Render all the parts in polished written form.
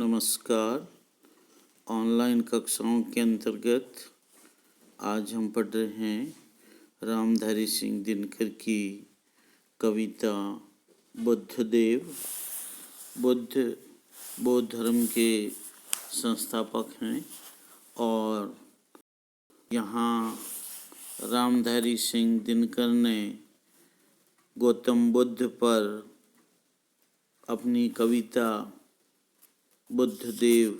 नमस्कार। ऑनलाइन कक्षाओं के अंतर्गत आज हम पढ़ रहे हैं रामधारी सिंह दिनकर की कविता बुद्धदेव। बुद्ध बौद्ध धर्म के संस्थापक हैं और यहाँ रामधारी सिंह दिनकर ने गौतम बुद्ध पर अपनी कविता बुद्धदेव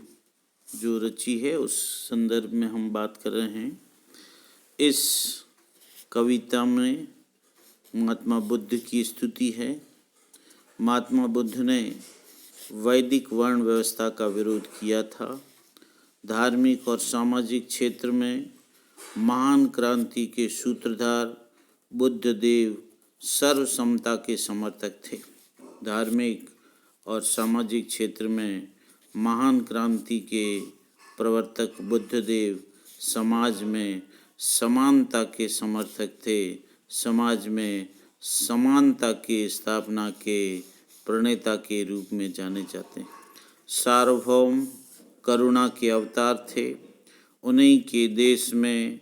जो रची है उस संदर्भ में हम बात कर रहे हैं। इस कविता में महात्मा बुद्ध की स्तुति है। महात्मा बुद्ध ने वैदिक वर्ण व्यवस्था का विरोध किया था। धार्मिक और सामाजिक क्षेत्र में महान क्रांति के सूत्रधार बुद्धदेव सर्व समता के समर्थक थे। धार्मिक और सामाजिक क्षेत्र में महान क्रांति के प्रवर्तक बुद्धदेव समाज में समानता के समर्थक थे। समाज में समानता की स्थापना के प्रणेता के रूप में जाने जाते हैं। सार्वभौम करुणा के अवतार थे। उन्हीं के देश में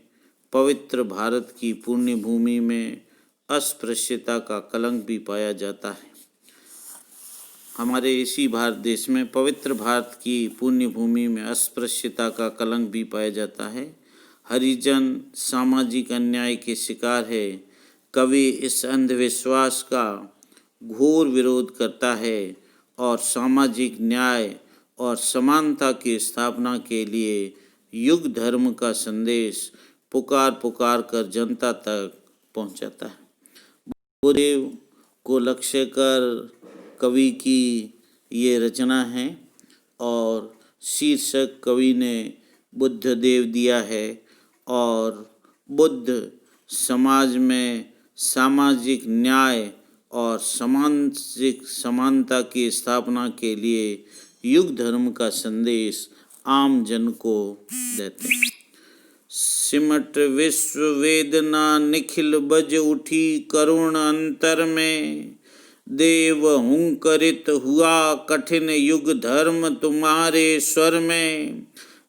पवित्र भारत की पुण्य भूमि में अस्पृश्यता का कलंक भी पाया जाता है। हमारे इसी भारत देश में पवित्र भारत की पुण्य भूमि में अस्पृश्यता का कलंक भी पाया जाता है। हरिजन सामाजिक अन्याय के शिकार है। कवि इस अंधविश्वास का घोर विरोध करता है और सामाजिक न्याय और समानता की स्थापना के लिए युग धर्म का संदेश पुकार पुकार कर जनता तक पहुंचाता है। बुद्धदेव को लक्ष्य कर कवि की ये रचना है और शीर्षक कवि ने बुद्धदेव दिया है। और बुद्ध समाज में सामाजिक न्याय और सामाजिक समानता की स्थापना के लिए युग धर्म का संदेश आम जन को देते हैं। सिमट विश्व वेदना निखिल बज उठी करुण अंतर में, देव हुंकरित हुआ कठिन युग धर्म तुम्हारे स्वर में।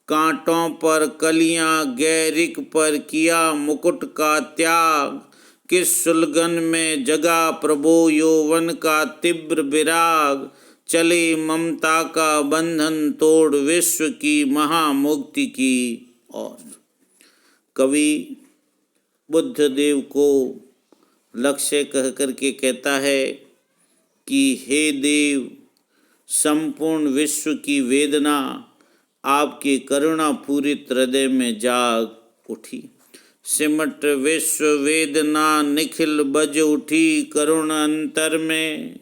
कांटों पर कलियां गैरिक पर किया मुकुट का त्याग, किस सुलगन में जगा प्रभो यौवन का तीव्र विराग। चले ममता का बंधन तोड़ विश्व की महामुक्ति की ओर। कवि बुद्धदेव को लक्ष्य कह करके कहता है कि हे देव, संपूर्ण विश्व की वेदना आपके करुणा पूरित हृदय में जाग उठी। सिमट विश्व वेदना निखिल बज उठी करुण अंतर में।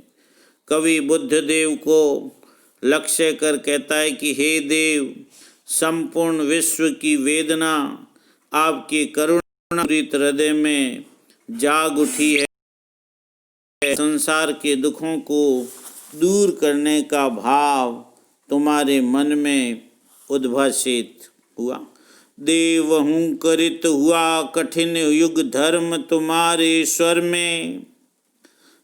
कवि बुद्धदेव को लक्ष्य कर कहता है कि हे देव, संपूर्ण विश्व की वेदना आपके करुणा पूरित हृदय में जाग उठी है। संसार के दुखों को दूर करने का भाव तुम्हारे मन में उद्भासित हुआ। देव हुंकरित हुआ कठिन युग धर्म तुम्हारे स्वर में।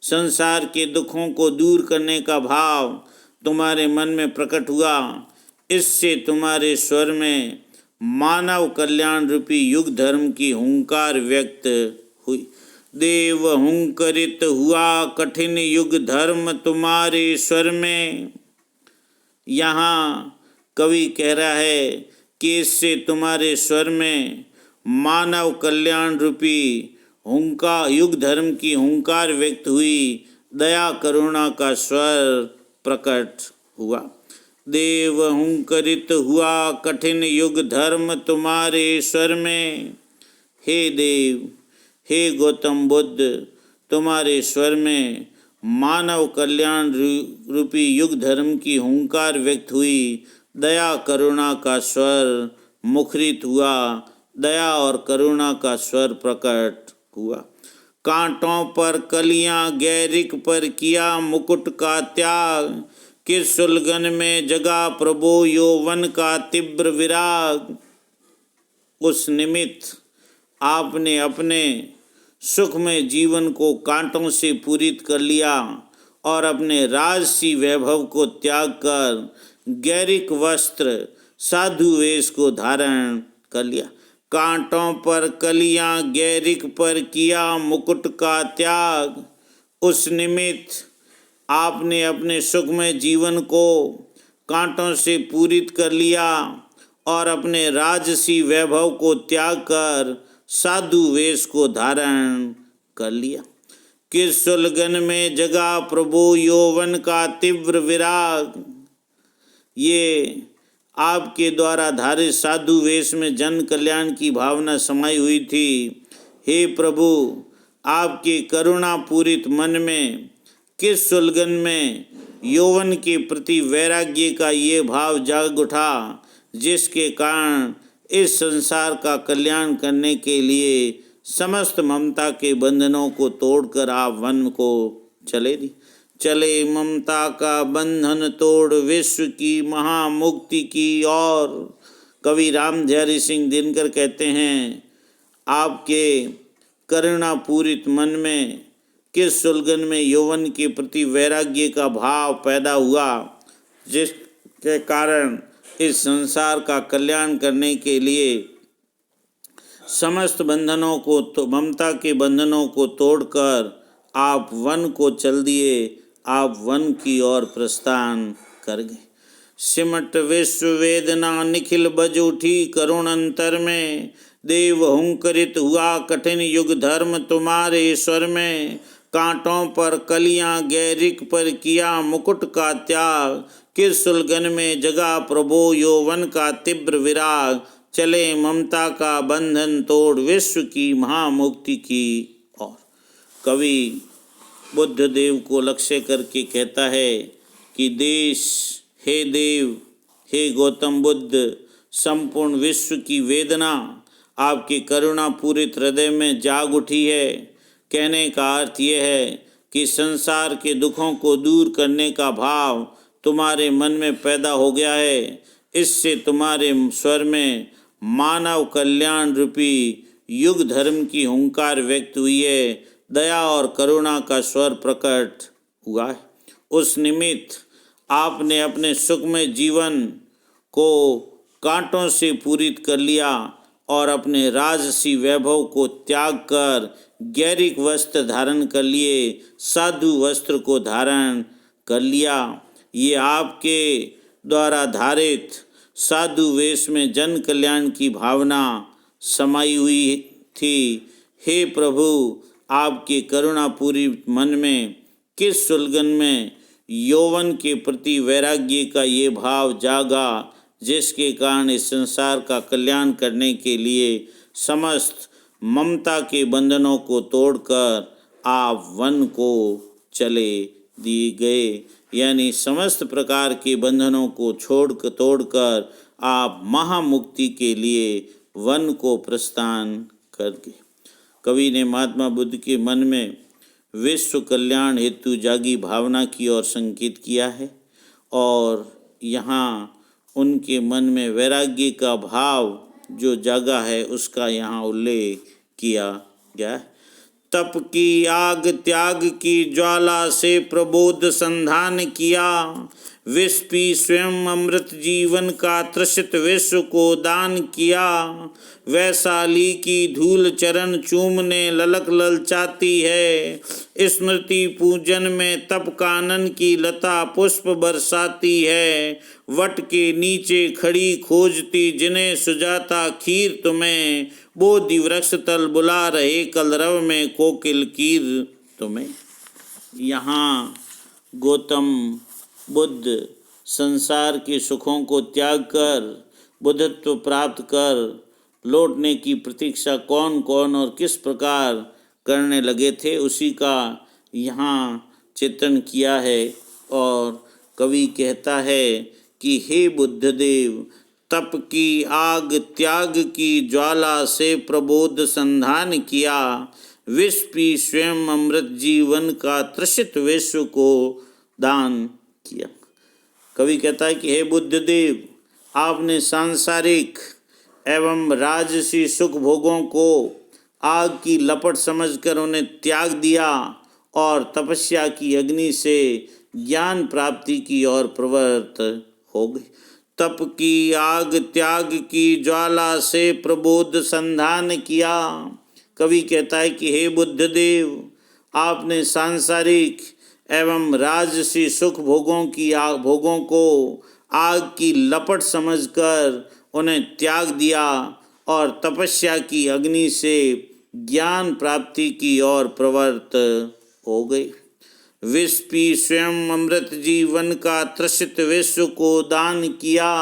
संसार के दुखों को दूर करने का भाव तुम्हारे मन में प्रकट हुआ। इससे तुम्हारे स्वर में मानव कल्याण रूपी युग धर्म की हुंकार व्यक्त हुई। देव हुंकरित हुआ कठिन युग धर्म तुम्हारे स्वर में। यहाँ कवि कह रहा है कि इससे तुम्हारे स्वर में मानव कल्याण रूपी युग धर्म की हुंकार व्यक्त हुई। दया करुणा का स्वर प्रकट हुआ। देव हुंकरित हुआ कठिन युग धर्म तुम्हारे स्वर में। हे देव, हे गौतम बुद्ध, तुम्हारे स्वर में मानव कल्याण रूपी युग धर्म की हुंकार व्यक्त हुई। दया करुणा का स्वर मुखरित हुआ। दया और करुणा का स्वर प्रकट हुआ। कांटों पर कलियां गैरिक पर किया मुकुट का त्याग, किस सुलगन में जगा प्रभो यौवन का तीव्र विराग। उस निमित्त आपने अपने सुखमय जीवन को कांटों से पूरित कर लिया और अपने राजसी वैभव को त्याग कर गैरिक वस्त्र साधु वेश को धारण कर लिया। कांटों पर कलियां गैरिक पर किया मुकुट का त्याग। उस निमित्त आपने अपने सुखमय जीवन को कांटों से पूरित कर लिया और अपने राजसी वैभव को त्याग कर साधु वेश को धारण कर लिया। किस सुलगन में जगा प्रभु यौवन का तीव्र विराग। ये आपके द्वारा धारित साधु वेश में जन कल्याण की भावना समाई हुई थी। हे प्रभु, आपके करुणा पूरित मन में किस सुलगन में यौवन के प्रति वैराग्य का ये भाव जाग उठा, जिसके कारण इस संसार का कल्याण करने के लिए समस्त ममता के बंधनों को तोड़कर आप वन को चले ममता का बंधन तोड़ विश्व की महामुक्ति की। और कवि रामधारी सिंह दिनकर कहते हैं, आपके करुणापूरित मन में किस सुलगन में यौवन के प्रति वैराग्य का भाव पैदा हुआ, जिसके कारण इस संसार का कल्याण करने के लिए समस्त बंधनों को तो ममता के बंधनों को तोड़कर आप वन को चल दिए। आप वन की ओर प्रस्थान कर गए। सिमट विश्व वेदना निखिल बज उठी करुण अंतर में। देव हुंकरित हुआ कठिन युग धर्म तुम्हारे स्वर में। कांटों पर कलियां गैरिक पर किया मुकुट का त्याग। किस सुलगन में जगा प्रभो यौवन का तीव्र विराग। चले ममता का बंधन तोड़ विश्व की महामुक्ति की ओर। कवि बुद्ध देव को लक्ष्य करके कहता है कि देश, हे देव, हे गौतम बुद्ध, संपूर्ण विश्व की वेदना आपके करुणा पूरित हृदय में जाग उठी है। कहने का अर्थ यह है कि संसार के दुखों को दूर करने का भाव तुम्हारे मन में पैदा हो गया है। इससे तुम्हारे स्वर में मानव कल्याण रूपी युग धर्म की हुंकार व्यक्त हुई है। दया और करुणा का स्वर प्रकट हुआ है। उस निमित्त आपने अपने सुखमय जीवन को कांटों से पूरित कर लिया और अपने राजसी वैभव को त्याग कर गैरिक वस्त्र धारण कर लिए, साधु वस्त्र को धारण कर लिया। ये आपके द्वारा धारित साधु वेश में जन कल्याण की भावना समाई हुई थी। हे प्रभु, आपके करुणापूरी मन में किस सुलगन में यौवन के प्रति वैराग्य का ये भाव जागा, जिसके कारण इस संसार का कल्याण करने के लिए समस्त ममता के बंधनों को तोड़कर आप वन को चले दिए गए। यानी समस्त प्रकार के बंधनों को तोड़कर आप महामुक्ति के लिए वन को प्रस्थान कर गए। कवि ने महात्मा बुद्ध के मन में विश्व कल्याण हेतु जागी भावना की ओर संकेत किया है और यहाँ उनके मन में वैराग्य का भाव जो जागा है उसका यहाँ उल्लेख किया गया है। तप की आग त्याग की ज्वाला से प्रबोध संधान किया। विष पी स्वयं अमृत जीवन का तृषित विश्व को दान किया। वैशाली की धूल चरण चूमने ललक ललचाती है। स्मृति पूजन में तप कानन की लता पुष्प बरसाती है। वट के नीचे खड़ी खोजती जिन्हें सुजाता खीर तुम्हें। बोधि वृक्ष तल बुला रहे कलरव में कोकिल कीर तुम्हें। यहाँ गौतम बुद्ध संसार के सुखों को त्याग कर बुद्धत्व प्राप्त कर लौटने की प्रतीक्षा कौन कौन और किस प्रकार करने लगे थे, उसी का यहाँ चित्रण किया है। और कवि कहता है कि हे बुद्धदेव, तप की आग त्याग की ज्वाला से प्रबोध संधान किया। विष पी स्वयं अमृत जीवन का तृषित विश्व को दान किया। कवि कहता है कि हे बुद्धदेव, आपने सांसारिक एवं राजसी सुख भोगों को आग की लपट समझकर उन्हें त्याग दिया और तपस्या की अग्नि से ज्ञान प्राप्ति की ओर प्रवृत्त हो गई। तप की आग त्याग की ज्वाला से प्रबोध संधान किया। कवि कहता है कि हे बुद्धदेव, आपने सांसारिक एवं राजसी सुख भोगों को आग की लपट समझकर उन्हें त्याग दिया और तपस्या की अग्नि से ज्ञान प्राप्ति की ओर प्रवृत्त हो गए। विष पी स्वयं अमृत जीवन का त्रसित विश्व को दान किया।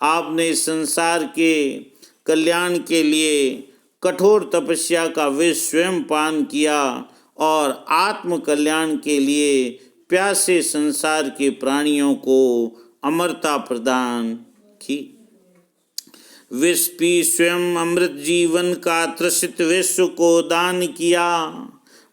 आपने संसार के कल्याण के लिए कठोर तपस्या का विष स्वयं पान किया और आत्म कल्याण के लिए प्यासे संसार के प्राणियों को अमरता प्रदान की। विष पी स्वयं अमृत जीवन का त्रसित विश्व को दान किया।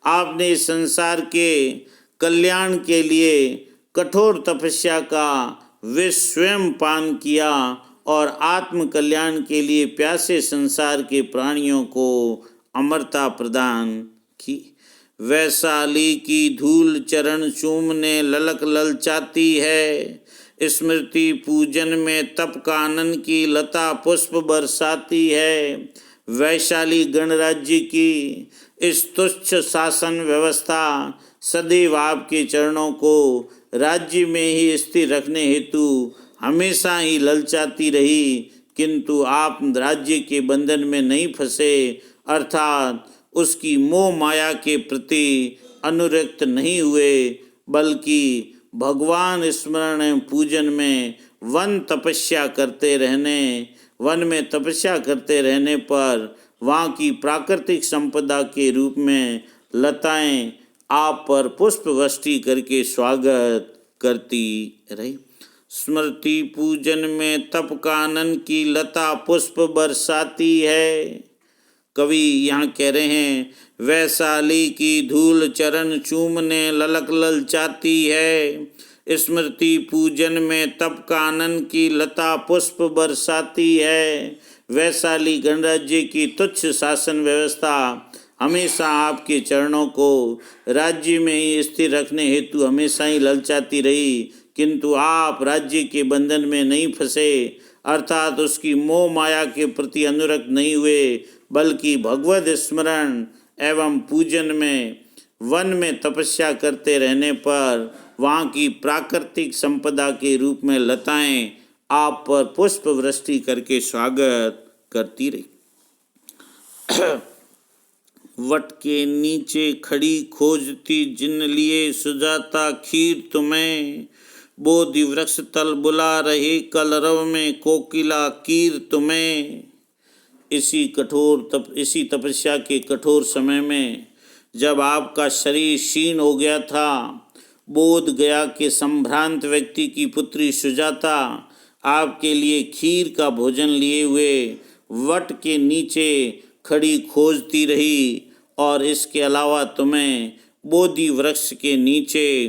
आपने संसार के कल्याण के लिए कठोर तपस्या का विष स्वयं पान किया और आत्म कल्याण के लिए प्यासे संसार के प्राणियों को अमरता प्रदान की। वैशाली की धूल चरण चूमने ललक ललचाती है। स्मृति पूजन में तप कानन की लता पुष्प बरसाती है। वैशाली गणराज्य की इस तुच्छ शासन व्यवस्था सदैव आपके चरणों को राज्य में ही स्थिर रखने हेतु हमेशा ही ललचाती रही, किंतु आप राज्य के बंधन में नहीं फंसे, अर्थात उसकी मोह माया के प्रति अनुरक्त नहीं हुए, बल्कि भगवान स्मरण एवं पूजन में वन में तपस्या करते रहने पर वहाँ की प्राकृतिक संपदा के रूप में लताएं आप पर पुष्प वृष्टि करके स्वागत करती रही। स्मृति पूजन में तप कानन की लता पुष्प बरसाती है। कवि यहाँ कह रहे हैं, वैशाली की धूल चरण चूमने ललक ललचाती है। स्मृति पूजन में तप कानन की लता पुष्प बरसाती है। वैशाली गणराज्य की तुच्छ शासन व्यवस्था हमेशा आपके चरणों को राज्य में ही स्थिर रखने हेतु हमेशा ही ललचाती रही, किंतु आप राज्य के बंधन में नहीं फंसे, अर्थात उसकी मोह माया के प्रति अनुरक्त नहीं हुए, बल्कि भगवत स्मरण एवं पूजन में वन में तपस्या करते रहने पर वहाँ की प्राकृतिक संपदा के रूप में लताएं आप पर पुष्प वृष्टि करके स्वागत करती रही। वट के नीचे खड़ी खोजती जिन लिए सुजाता खीर तुम्हें, बोधि वृक्ष तल बुला रहे कलरव में कोकिला कीर तुम्हें। इसी तपस्या के कठोर समय में जब आपका शरीर क्षीण हो गया था, बोध गया कि संभ्रांत व्यक्ति की पुत्री सुजाता आपके लिए खीर का भोजन लिए हुए वट के नीचे खड़ी खोजती रही, और इसके अलावा तुम्हें बोधि वृक्ष के नीचे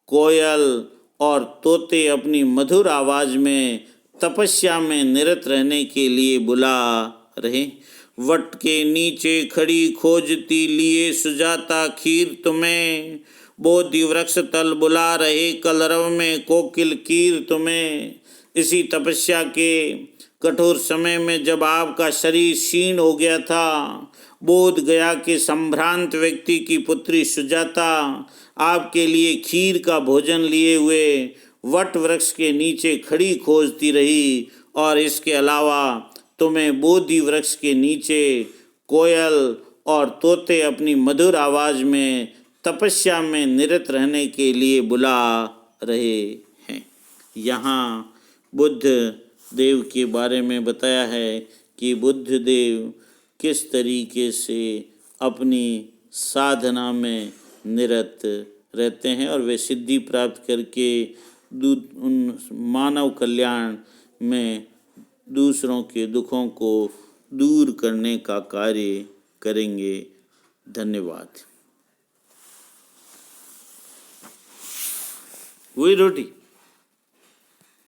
कोयल और तोते अपनी मधुर आवाज में तपस्या में निरत रहने के लिए बुला रहे। वट के नीचे खड़ी खोजती लिए सुजाता खीर तुम्हें, बोधि वृक्ष तल बुला रहे कलरव में कोकिल कीर तुम्हें। इसी तपस्या के कठोर समय में जब आपका शरीर क्षीण हो गया था, बोध गया कि संभ्रांत व्यक्ति की पुत्री सुजाता आपके लिए खीर का भोजन लिए हुए वट वृक्ष के नीचे खड़ी खोजती रही, और इसके अलावा तुम्हें बोधि वृक्ष के नीचे कोयल और तोते अपनी मधुर आवाज में तपस्या में निरत रहने के लिए बुला रहे हैं। यहाँ बुद्ध देव के बारे में बताया है कि बुद्ध देव किस तरीके से अपनी साधना में निरत रहते हैं और वे सिद्धि प्राप्त करके उन मानव कल्याण में दूसरों के दुखों को दूर करने का कार्य करेंगे। धन्यवाद। हुई रोटी।